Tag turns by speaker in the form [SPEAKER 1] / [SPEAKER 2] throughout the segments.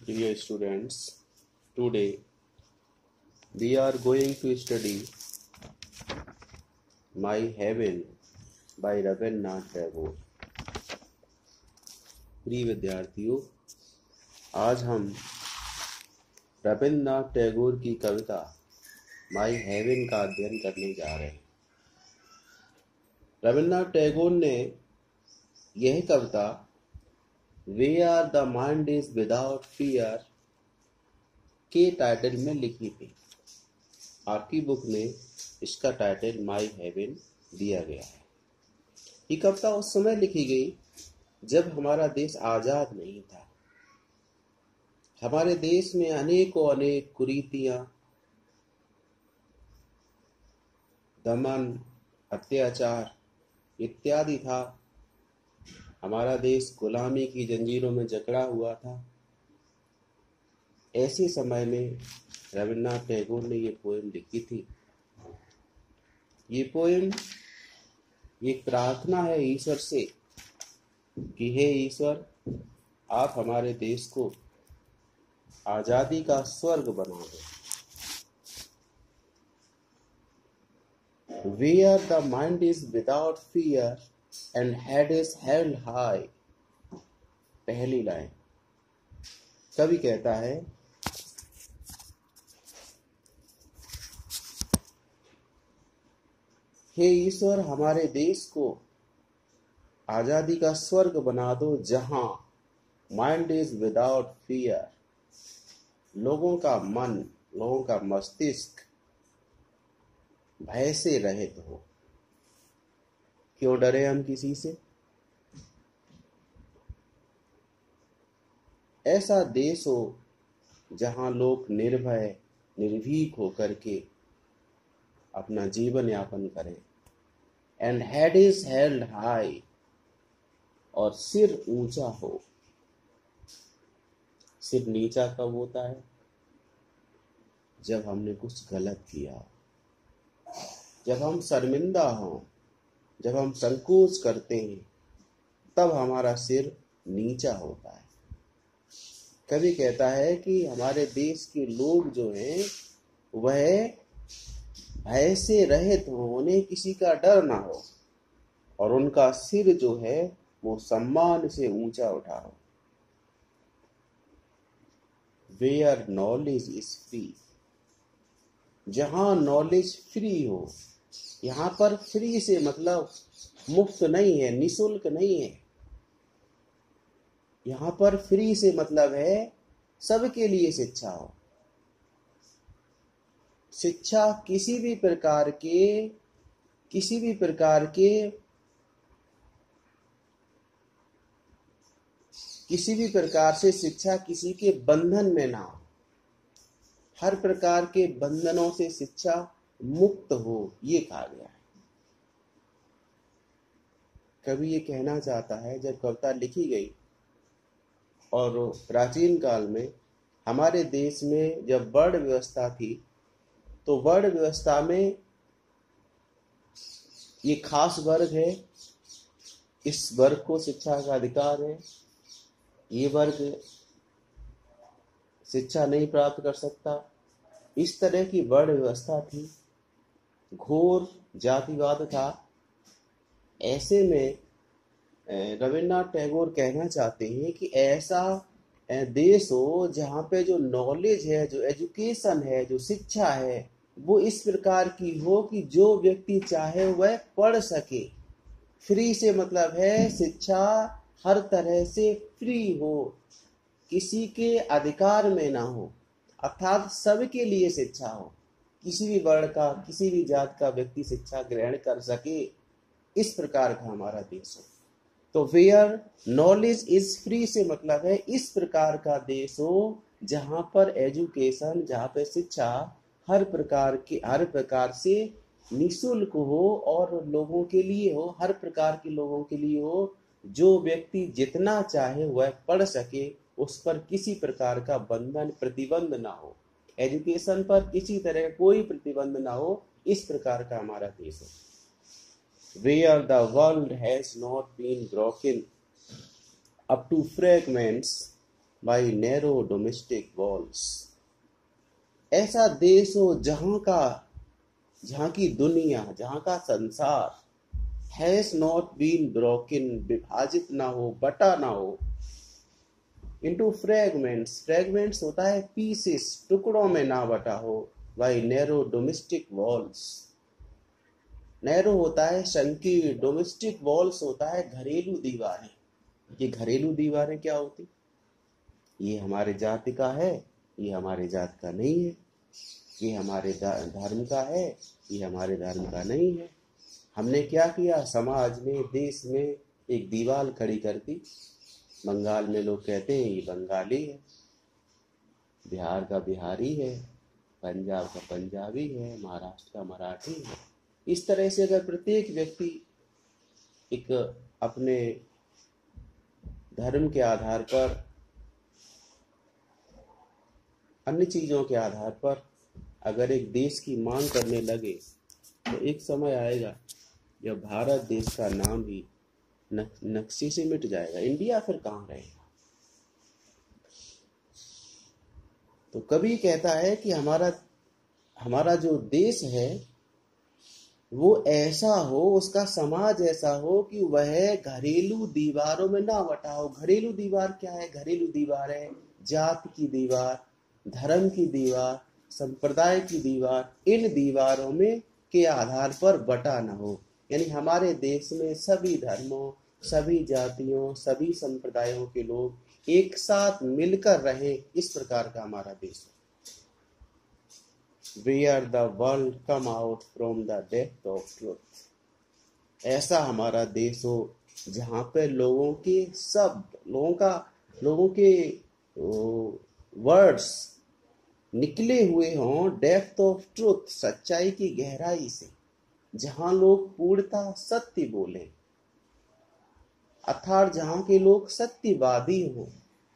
[SPEAKER 1] Dear students, today we are going to study My Heaven by Rabindranath Tagore. प्रिय विद्यार्थियों, आज हम रविन्द्रनाथ टैगोर की कविता माई हेवन का अध्ययन करने जा रहे हैं। रविन्द्रनाथ टैगोर ने यह कविता where the mind is without fear के टाइटल में लिखी थी। आपकी बुक में इसका टाइटल माई हेवन दिया गया है। ये कविता उस समय लिखी गई जब हमारा देश आजाद नहीं था। हमारे देश में अनेकों अनेक कुरीतियां, दमन, अत्याचार इत्यादि था। हमारा देश गुलामी की जंजीरों में जकड़ा हुआ था। ऐसे समय में रविन्द्रनाथ टैगोर ने ये पोएम लिखी थी। ये पोएम एक प्रार्थना है ईश्वर से कि हे ईश्वर, आप हमारे देश को आजादी का स्वर्ग बना दो। Where the mind is without fear and head is held high। पहली लाइन कवि कहता है, हे ईश्वर, हमारे देश को आजादी का स्वर्ग बना दो जहां माइंड इज विदाउट फियर, लोगों का मन, लोगों का मस्तिष्क भय से रहित हो। क्यों डरे हम किसी से? ऐसा देश हो जहां लोग निर्भय निर्भीक होकर के अपना जीवन यापन करें। And head is held high, और सिर ऊंचा हो। सिर नीचा कब होता है? जब हमने कुछ गलत किया, जब हम शर्मिंदा हों, जब हम संकोच करते हैं, तब हमारा सिर नीचा होता है। कवि कहता है कि हमारे देश के लोग जो हैं वह भय से रहित हो, उन्हें किसी का डर ना हो, और उनका सिर जो है वो सम्मान से ऊंचा उठा हो। वेयर नॉलेज इज फ्री, जहां नॉलेज फ्री हो। यहाँ पर फ्री से मतलब मुफ्त नहीं है, निशुल्क नहीं है। यहाँ पर फ्री से मतलब है सबके लिए शिक्षा हो। शिक्षा किसी भी प्रकार से शिक्षा किसी के बंधन में ना हो। हर प्रकार के बंधनों से शिक्षा मुक्त हो, ये कहा गया है। कवि ये कहना चाहता है, जब कविता लिखी गई और प्राचीन काल में हमारे देश में जब वर्ण व्यवस्था थी, तो वर्ण व्यवस्था में ये खास वर्ग है, इस वर्ग को शिक्षा का अधिकार है, ये वर्ग शिक्षा नहीं प्राप्त कर सकता। इस तरह की वर्ण व्यवस्था थी, घोर जातिवाद था। ऐसे में रविन्द्रनाथ टैगोर कहना चाहते हैं कि ऐसा देश हो जहाँ पे जो नॉलेज है, जो एजुकेशन है, जो शिक्षा है, वो इस प्रकार की हो कि जो व्यक्ति चाहे वह पढ़ सके। फ्री से मतलब है शिक्षा हर तरह से फ्री हो, किसी के अधिकार में ना हो, अर्थात सबके लिए शिक्षा हो। किसी भी वर्ण का, किसी भी जात का व्यक्ति शिक्षा ग्रहण कर सके, इस प्रकार का हमारा देश हो। तो वेयर नॉलेज इज फ्री से मतलब है इस प्रकार का देश हो जहां पर एजुकेशन, जहां पर शिक्षा हर प्रकार से निःशुल्क हो और लोगों के लिए हो, हर प्रकार के लोगों के लिए हो। जो व्यक्ति जितना चाहे वह पढ़ सके, उस पर किसी प्रकार का बंधन, प्रतिबंध ना हो। एजुकेशन पर किसी तरह का कोई प्रतिबंध ना हो, इस प्रकार का हमारा देश है। Where the world has not been broken up to fragments by narrow domestic walls. ऐसा देश हो जहां की दुनिया, जहां का संसार हैज नॉट बीन ब्रोकन, विभाजित ना हो, बटा ना हो, इनटू फ्रेगमेंट्स, फ्रेगमेंट्स होता है पीसेस, टुकड़ों में ना बटा हो, by narrow domestic walls. Narrow होता है संकीर्ण, डोमेस्टिक वॉल्स होता है घरेलू दीवारें। ये घरेलू दीवारें क्या होती? ये हमारे जाति का है, ये हमारे जात का नहीं है, ये हमारे धर्म का है, ये हमारे धर्म का नहीं है। हमने क्या किया? समाज में, देश में एक दीवार खड़ी कर दी। बंगाल में लोग कहते हैं ये बंगाली है, बिहार का बिहारी है, पंजाब का पंजाबी है, महाराष्ट्र का मराठी है। इस तरह से अगर प्रत्येक व्यक्ति एक अपने धर्म के आधार पर, अन्य चीजों के आधार पर अगर एक देश की मांग करने लगे तो एक समय आएगा जब भारत देश का नाम ही नक्शे से मिट जाएगा। इंडिया फिर कहाँ रहेगा? तो कवि कहता है कि हमारा जो देश है वो ऐसा हो, उसका समाज ऐसा हो कि वह घरेलू दीवारों में ना बटा हो। घरेलू दीवार क्या है? घरेलू दीवार है जात की दीवार, धर्म की दीवार, संप्रदाय की दीवार। इन दीवारों में के आधार पर बटा ना हो, यानी हमारे देश में सभी धर्मों, सभी जातियों, सभी संप्रदायों के लोग एक साथ मिलकर रहें, इस प्रकार का हमारा देश है। Where the world come out from the depth of truth। ऐसा हमारा देश हो जहां पे लोगों के वर्ड्स निकले हुए हों डेप्थ ऑफ ट्रूथ, सच्चाई की गहराई से, जहां लोग पूर्णतः सत्य बोले, अर्थात जहां के लोग सत्यवादी हों।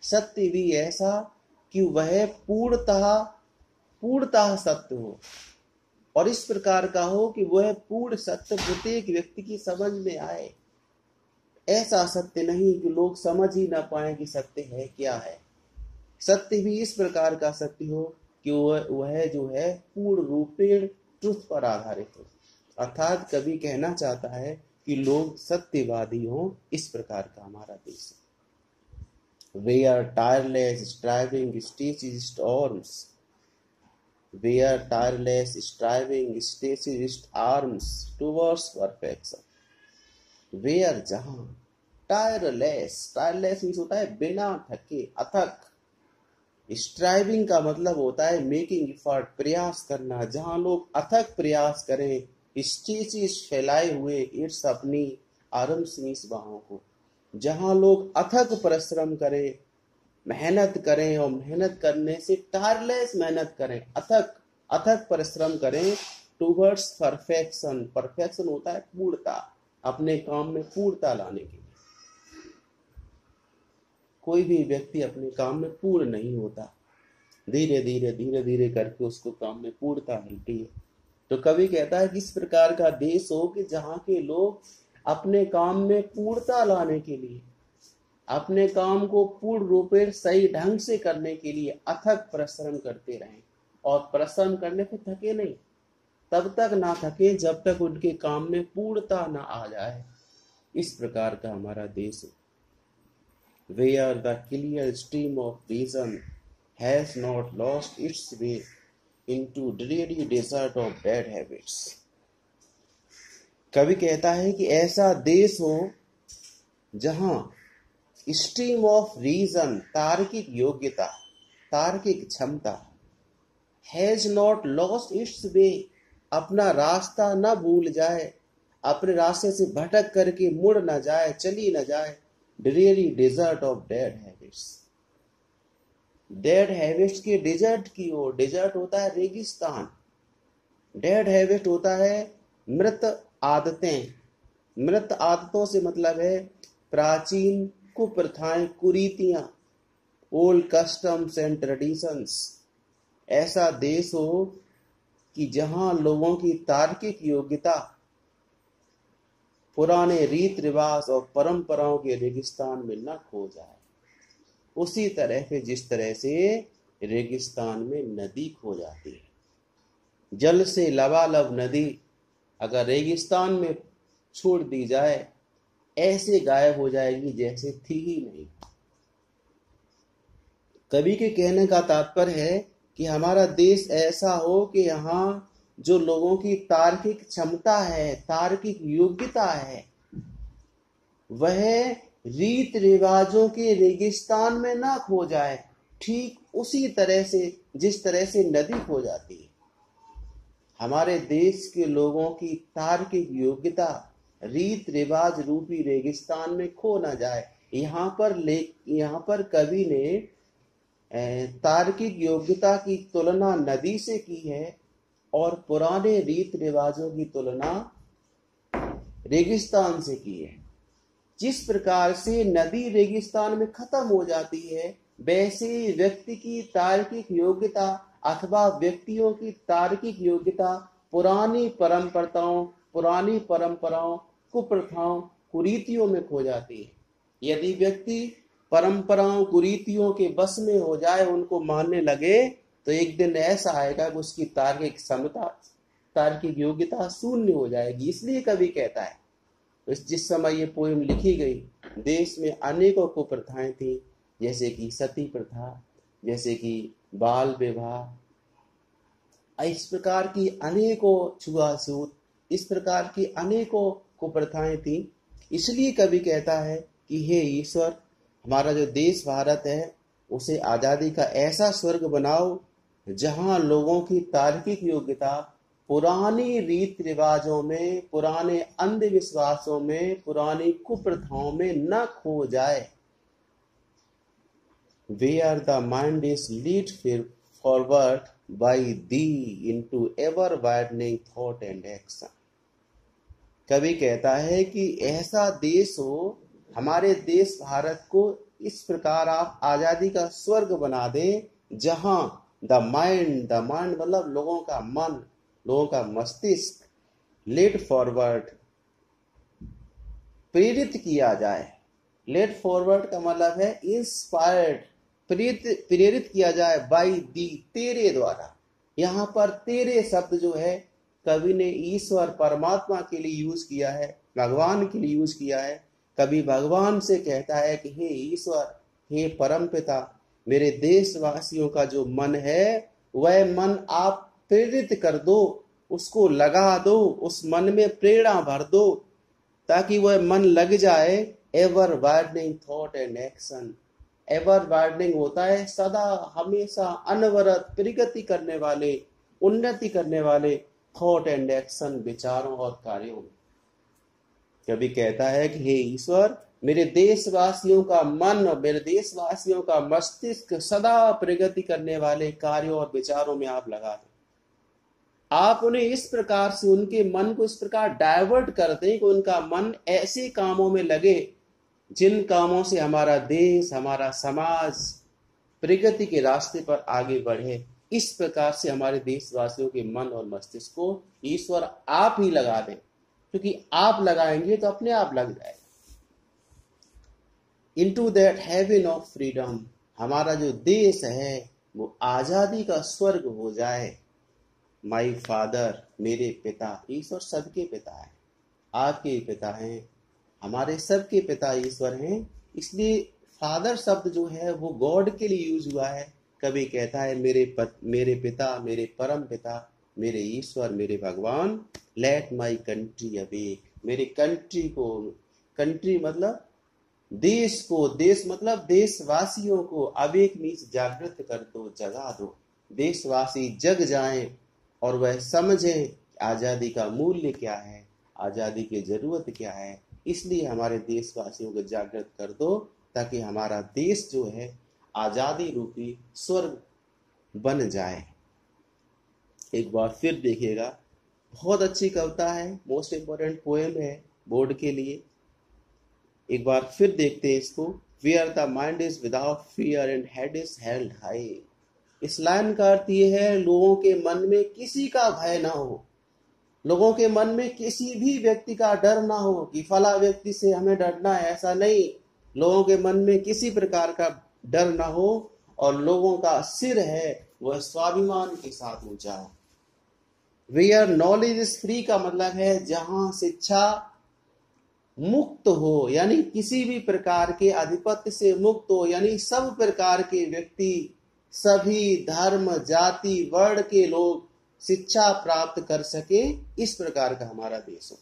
[SPEAKER 1] सत्य भी ऐसा कि वह पूर्णतः सत्य हो, और इस प्रकार का हो कि वह पूर्ण सत्य प्रत्येक व्यक्ति की समझ में आए। ऐसा सत्य नहीं कि लोग समझ ही ना पाए कि सत्य है क्या है। सत्य भी इस प्रकार का सत्य हो कि वह जो है पूर्ण रूपेण ट्रुथ पर आधारित हो। अर्थात कवि कहना चाहता है कि लोग सत्यवादी हों, इस प्रकार का हमारा देश है। Where tireless striving stages storms, where tireless striving stages arms towards perfection। Where जहां, tireless मीन्स होता है बिना थके, अथक। स्ट्राइविंग का मतलब होता है मेकिंग एफर्ट, प्रयास करना। जहां लोग अथक प्रयास करें, स्टेजेस फैलाए हुए, इट्स अपनी आर्म्स मीन्स बाहों को। जहां लोग अथक परिश्रम करें, मेहनत करें, और मेहनत करने से टायरलेस मेहनत करें, अथक परिश्रम करें टूवर्ड्स परफेक्शन। परफेक्शन होता है पूर्णता, अपने काम में पूर्णता लाने के लिए। कोई भी व्यक्ति अपने काम में पूर्ण नहीं होता, धीरे धीरे करके उसको काम में पूर्णता मिलती है। तो कवि कहता है कि इस प्रकार का देश हो कि जहां के लोग अपने काम में पूर्णता लाने के लिए, अपने काम को पूर्ण रूपेण सही ढंग से करने के लिए अथक परिश्रम करते रहें, और परिश्रम करने पे थके नहीं, तब तक ना थके जब तक उनके काम में पूर्णता ना आ जाए। इस प्रकार का हमारा देश है। Where the clear stream of reason has not lost its way into dreary desert of bad habits। कवि कहता है कि ऐसा देश हो जहां स्ट्रीम ऑफ रीजन, तार्किक योग्यता, तार्किक क्षमता, हैज नॉट लॉस्ट इट्स वे, अपना रास्ता न भूल जाए, अपने रास्ते से भटक करके मुड़ न जाए, चली न जाए। Dreary desert of dead habits, dead habits के डेजर्ट की ओर। डेजर्ट होता है रेगिस्तान, डेड हैबिट होता है मृत आदतें। मृत आदतों से मतलब है प्राचीन कुप्रथाएं, कुरीतियां, ओल्ड कस्टम्स एंड ट्रेडिशंस। ऐसा देश हो कि जहां लोगों की तार्किक योग्यता पुराने रीत रिवाज और परंपराओं के रेगिस्तान में न खो जाए। उसी तरह से जिस तरह से रेगिस्तान में नदी खो जाती है, जल से लबालब नदी अगर रेगिस्तान में छोड़ दी जाए ऐसे गायब हो जाएगी जैसे थी ही नहीं। कवि के कहने का तात्पर्य है कि हमारा देश ऐसा हो कि यहाँ जो लोगों की तार्किक क्षमता है, तार्किक योग्यता है, वह रीत रिवाजों के रेगिस्तान में ना खो जाए, ठीक उसी तरह से जिस तरह से नदी खो जाती है। हमारे देश के लोगों की तार्किक योग्यता रीत रिवाज रूपी रेगिस्तान में खो ना जाए। यहाँ पर कवि ने तार्किक योग्यता की तुलना नदी से की है और पुराने रीत रिवाजों की तुलना रेगिस्तान से की है। जिस प्रकार से नदी रेगिस्तान में खत्म हो जाती है, वैसे व्यक्ति की तार्किक योग्यता अथवा व्यक्तियों की तार्किक योग्यता पुरानी परंपराओं कुप्रथाओं कुरीतियों में खो जाती है। यदि व्यक्ति परंपराओं कुरीतियों के बस में हो जाए, उनको मानने लगे, तो एक दिन ऐसा आएगा कि उसकी तार्किक क्षमता, तार्किक योग्यता शून्य हो जाएगी। इसलिए कवि कहता है, जिस समय ये पोएम लिखी गई, देश में अनेकों कुप्रथाएं थी, जैसे कि सती प्रथा, जैसे कि बाल विवाह, इस प्रकार की अनेकों छुआछूत, इस प्रकार की अनेकों कुप्रथाएं थी। इसलिए कवि कहता है कि हे ईश्वर, हमारा जो देश भारत है उसे आजादी का ऐसा स्वर्ग बनाओ जहां लोगों की तार्किक योग्यता पुरानी रीत रिवाजों में, पुराने अंधविश्वासों में, पुरानी कुप्रथाओं में न खो जाए। Where the mind is lead forward by thee into ever widening thought and action। कवि कहता है कि ऐसा देश हो, हमारे देश भारत को इस प्रकार आप आजादी का स्वर्ग बना दें जहां द माइंड मतलब लोगों का मन, लोगों का मस्तिष्क लेट फॉरवर्ड प्रेरित किया जाए। लेट फॉरवर्ड का मतलब है इंस्पायर्ड, प्रेरित किया जाए बाय दी, तेरे द्वारा। यहाँ पर तेरे शब्द जो है कवि ने ईश्वर परमात्मा के लिए यूज किया है, भगवान के लिए यूज किया है। कवि भगवान से कहता है कि हे ईश्वर, हे परमपिता, मेरे देशवासियों का जो मन है वह मन आप प्रेरित कर दो, उसको लगा दो, उस मन में प्रेरणा भर दो ताकि वह मन लग जाए। Ever widening thought and action. Ever widening होता है सदा, हमेशा, अनवरत प्रगति करने वाले, उन्नति करने वाले थॉट एंड एक्शन, विचारों और कार्यों में। कभी कहता है कि हे ईश्वर, मेरे देशवासियों का मन और मेरे देशवासियों का मस्तिष्क सदा प्रगति करने वाले कार्यों और विचारों में आप लगा दें। आप उन्हें इस प्रकार से, उनके मन को इस प्रकार डाइवर्ट कर दें कि उनका मन ऐसे कामों में लगे जिन कामों से हमारा देश, हमारा समाज प्रगति के रास्ते पर आगे बढ़े। इस प्रकार से हमारे देशवासियों के मन और मस्तिष्क को ईश्वर आप ही लगा दें, क्योंकि आप लगाएंगे तो अपने आप लग जाएगा। Into that heaven of freedom, हमारा जो देश है वो आजादी का स्वर्ग हो जाए। माई फादर, मेरे पिता। ईश्वर सबके पिता है, आपके पिता हैं, हमारे सबके पिता ईश्वर हैं। इसलिए फादर शब्द जो है वो गॉड के लिए यूज हुआ है। कभी कहता है मेरे पिता, मेरे परम पिता, मेरे ईश्वर, मेरे भगवान। लेट माई कंट्री अवेक, मेरे कंट्री को, कंट्री मतलब देश को, देश मतलब देशवासियों को, अवेक मीन्स जागृत कर दो, जगा दो। देशवासी जग जाएं और वह समझें आजादी का मूल्य क्या है, आजादी की जरूरत क्या है। इसलिए हमारे देशवासियों को जागृत कर दो ताकि हमारा देश जो है आजादी रूपी स्वर्ग बन जाए। एक बार फिर देखिएगा, बहुत अच्छी कविता है, मोस्ट इंपोर्टेंट पोएम है बोर्ड के लिए। एक बार फिर देखते हैं इसको। Where the mind is without fear and head is held high। इस लाइन का अर्थ ये है, लोगों के मन में किसी का भय ना हो, लोगों के मन में किसी भी व्यक्ति का डर ना हो कि फला व्यक्ति से हमें डरना है, ऐसा नहीं। लोगों के मन में किसी प्रकार का डर ना हो और लोगों का सिर है वह स्वाभिमान के साथ ऊंचा हो। वेयर नॉलेज इज फ्री का मतलब है जहां शिक्षा मुक्त हो, यानी किसी भी प्रकार के आधिपत्य से मुक्त हो, यानी सब प्रकार के व्यक्ति, सभी धर्म जाति वर्ण के लोग शिक्षा प्राप्त कर सके, इस प्रकार का हमारा देश हो।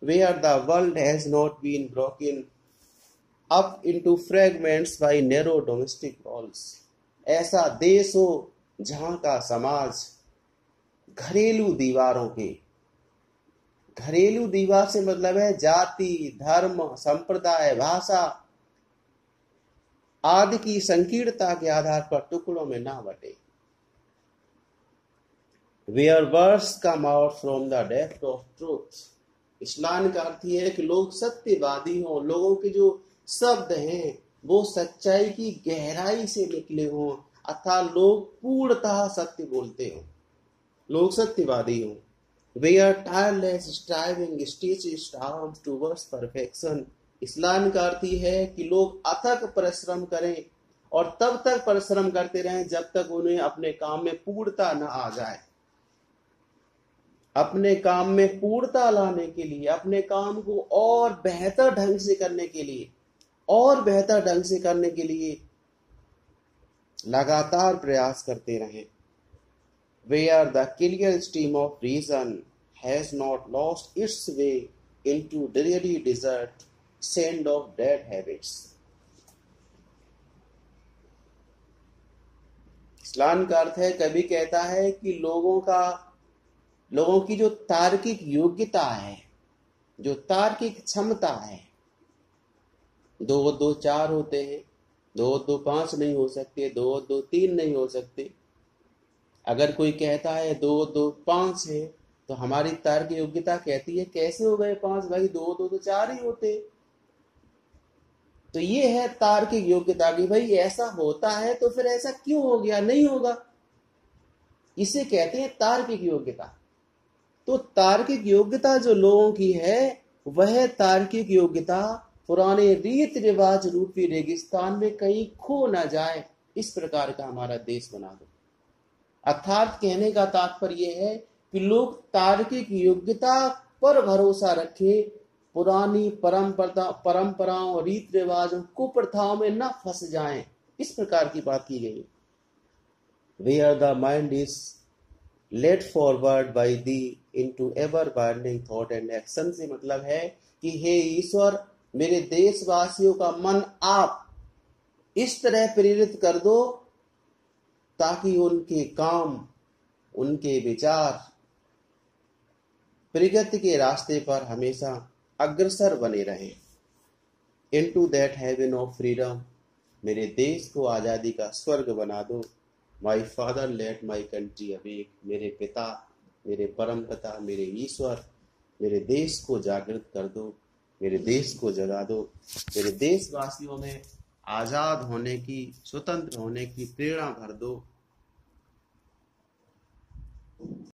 [SPEAKER 1] Where the world has not been broken up into fragments by narrow domestic walls, ऐसा देश हो जहां का समाज घरेलू दीवारों के, घरेलू दीवार से मतलब है जाति धर्म संप्रदाय भाषा आदि की संकीर्णता के आधार पर टुकड़ों में ना बटे। Where words come out from the depth of truth, इस्लाम का अर्थ यह है कि लोग सत्यवादी हों, लोगों के जो शब्द हैं वो सच्चाई की गहराई से निकले हों, अर्थात लोग पूर्णतः सत्य बोलते हों, लोग सत्यवादी हों। Where tireless striving stretches arms towards perfection, इस्लाम का अर्थ यह है कि लोग अथक परिश्रम करें और तब तक परिश्रम करते रहें जब तक उन्हें अपने काम में पूर्णता न आ जाए। अपने काम में पूर्णता लाने के लिए, अपने काम को और बेहतर ढंग से करने के लिए, और बेहतर ढंग से करने के लिए लगातार प्रयास करते रहें। Where the clear stream of reason has not lost its way into dreary desert sand of dead habits, इस्लाम का अर्थ है, कभी कहता है कि लोगों की जो तार्किक योग्यता है, जो तार्किक क्षमता है, 2 और 2 4 होते हैं, 2 और 2 5 नहीं हो सकते, 2 और 2 3 नहीं हो सकते। अगर कोई कहता है 2 और 2 5 है तो हमारी तार्किक योग्यता कहती है कैसे हो गए 5 भाई, 2 और 2 तो 4 ही होते। तो ये है तार्किक योग्यता की भाई ऐसा होता है तो फिर ऐसा क्यों हो गया, नहीं होगा, इसे कहते हैं तार्किक योग्यता। तो तार्किक योग्यता जो लोगों की है वह तार्किक योग्यता पुराने रीत रिवाज रूपी रेगिस्तान में कहीं खो ना जाए, इस प्रकार का हमारा देश बना दो। अर्थात कहने का तात्पर्य है कि लोग तार्किक योग्यता पर भरोसा रखें, पुरानी परंपराओं रीत रिवाजों कुप्रथाओं में न फंस जाएं, इस प्रकार की बात की गई। Where the mind is led forward by thee into ever burning thought and action से मतलब है कि हे ईश्वर, मेरे देशवासियों का मन आप इस तरह प्रेरित कर दो ताकि उनके काम, उनके विचार प्रगति के रास्ते पर हमेशा अग्रसर बने रहें। Into that heaven of freedom, मेरे देश को आजादी का स्वर्ग बना दो। My father let my country awake, मेरे पिता, मेरे परम पिता, मेरे ईश्वर, मेरे देश को जागृत कर दो, मेरे देश को जगा दो, मेरे देशवासियों में आजाद होने की, स्वतंत्र होने की प्रेरणा भर दो।